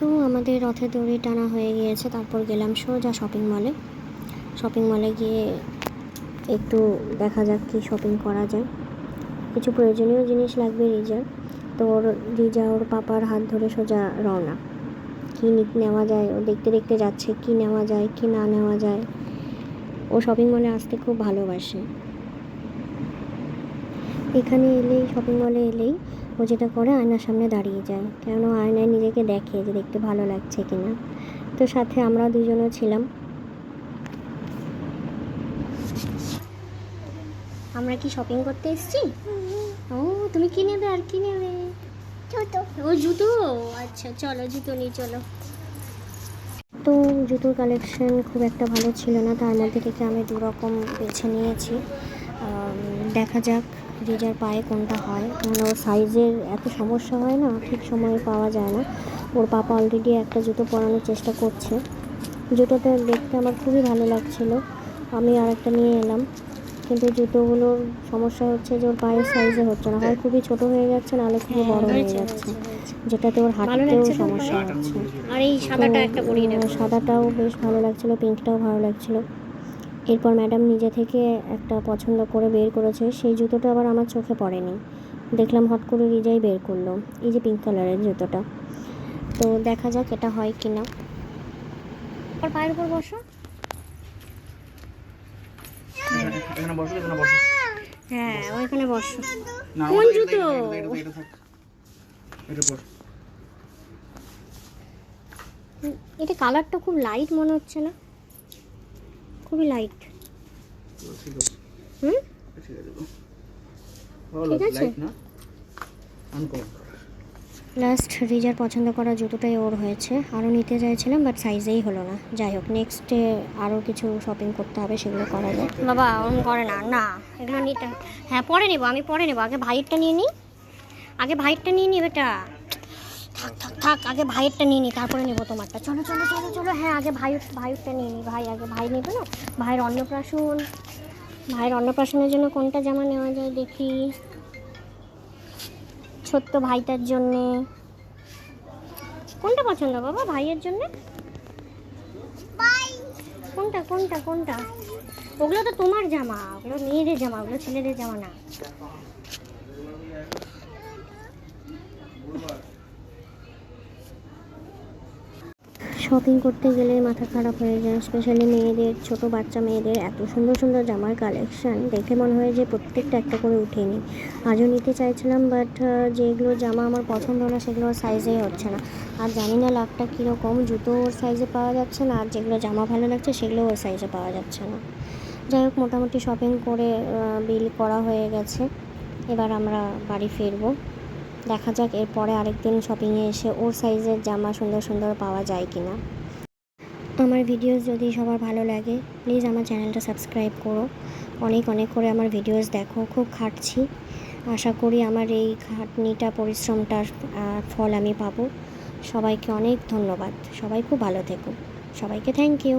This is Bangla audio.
তো আমাদের রথের দড়ি টানা হয়ে গিয়েছে, তারপর গেলাম সোজা শপিং মলে গিয়ে একটু দেখা যাক কি শপিং করা যায়। কিছু প্রয়োজনীয় জিনিস লাগবে রিজার, তো রিজা ওর পাপার হাত ধরে সোজা রওনা। কী নেওয়া যায় ও দেখতে দেখতে যাচ্ছে, কি নেওয়া যায় কি না নেওয়া যায়। ও শপিং মলে আসতে খুব ভালোবাসে। এখানে এলেই শপিং মলে এলেই ও যেটা করে আয়নার সামনে দাঁড়িয়ে যায়, কেন আয়নায় নিজেকে দেখে যে দেখতে ভালো লাগছে কিনা। তো সাথে আমরা দুজনও ছিলাম। আমরা কি শপিং করতে এসেছি? ও তুমি কি নেবে আর কি নেবে? জুতো। ও জুতো, আচ্ছা চলো জুতো নিয়ে চলো। তো জুতোর কালেকশন খুব একটা ভালো ছিল না, তার মধ্যে থেকে আমি দুরকম বেছে নিয়েছি। দেখা যাক রিজার পায়ে কোনটা হয়, কারণ ওর সাইজের এত সমস্যা হয় না, ঠিক সময়ে পাওয়া যায় না। ওর পাপা অলরেডি একটা জুতো পরানোর চেষ্টা করছে। জুতোটা দেখতে আমার খুবই ভালো লাগছিল, আমি আর একটা নিয়ে এলাম। কিন্তু জুতোগুলোর সমস্যা হচ্ছে যে ওর পায়ের সাইজে হচ্ছে না, হয় খুবই ছোট হয়ে যাচ্ছে, নাহলে খুবই বড় হয়ে যাচ্ছে, যেটাতে ওর হাঁটতেও সমস্যা হচ্ছে। আর এই সাদাটাও বেশ ভালো লাগছিলো, পিঙ্কটাও ভালো লাগছিলো। এরপর ম্যাডাম নিজে থেকে একটা পছন্দ করে বের করেছে, সেই জুতোটা আবার আমার চোখে পড়েনি, দেখলাম হট করে রিজাই বের করলো, এই যে পিঙ্ক কালারের জুতোটা। তো দেখা যাক এটা হয় কি না। আর পায়ের উপর বসো। হ্যাঁ ওইখানে বসো। কোন জুতো? এটা কালারটা খুব লাইট মনে হচ্ছে না? খুবই লাইট। হুম ঠিক আছে। লাস্ট রিজার পছন্দ করা জুতোটাই ওর হয়েছে, আরও নিতে চাইছিলাম বাট সাইজেই হলো না। যাই হোক, নেক্সটে আরও কিছু শপিং করতে হবে, সেগুলো করা যায়। বাবা ওরকম করে না, না এগুলো নিতে, হ্যাঁ পরে নেবো, আমি পরে নেবো, আগে ভাইয়েরটা নিয়ে নিই, আগে ভাইয়েরটা নিয়ে নিই বেটা। থাক থাক থাক, আগে ভাইয়েরটা নিয়ে নিই, তারপরে নেবো তোমারটা। চলো চলো চলো চলো, হ্যাঁ আগে ভাইয়েরটা নিয়ে নিই। ভাই নেবে না, ভাইয়ের অন্নপ্রাশনের জন্য কোনটা জামা নেওয়া যায় দেখি। ছোট্ট ভাইটার জন্যে কোনটা পছন্দ বাবা? ভাইয়ের জন্য কোনটা কোনটা কোনটা? ওগুলো তো তোমার জামা, ওগুলো মেয়েদের জামা, ওগুলো ছেলেদের জামা না। শপিং করতে গেলে মাথা খারাপ হয়ে যায়, স্পেশালি মেয়েদের, ছোট বাচ্চা মেয়েদের এত সুন্দর সুন্দর জামার কালেকশান দেখে মনে হয় যে প্রত্যেকটা একটা করে উঠে নিই। আজও নিতে চাইছিলাম, বাট যেগুলো জামা আমার পছন্দ না সেগুলো সাইজেই হচ্ছে না। আর জানি না লাভটা কীরকম, জুতো ওর সাইজে পাওয়া যাচ্ছে না, আর যেগুলো জামা ভালো লাগছে সেগুলো ওর সাইজে পাওয়া যাচ্ছে না। যাই হোক, মোটামুটি শপিং করে বিল করা হয়ে গেছে, এবার আমরা বাড়ি ফিরবো। দেখা যাক এরপরে আরেকদিন শপিংয়ে এসে ওর সাইজের জামা সুন্দর সুন্দর পাওয়া যায় কি না। আমার ভিডিওস যদি সবার ভালো লাগে প্লিজ আমার চ্যানেলটা সাবস্ক্রাইব করো, অনেক অনেক করে আমার ভিডিওস দেখো। খুব খাটছি, আশা করি আমার এই খাটনিটা, পরিশ্রমটার ফল আমি পাবো। সবাইকে অনেক ধন্যবাদ, সবাই খুব ভালো থেকো, সবাইকে থ্যাংক ইউ।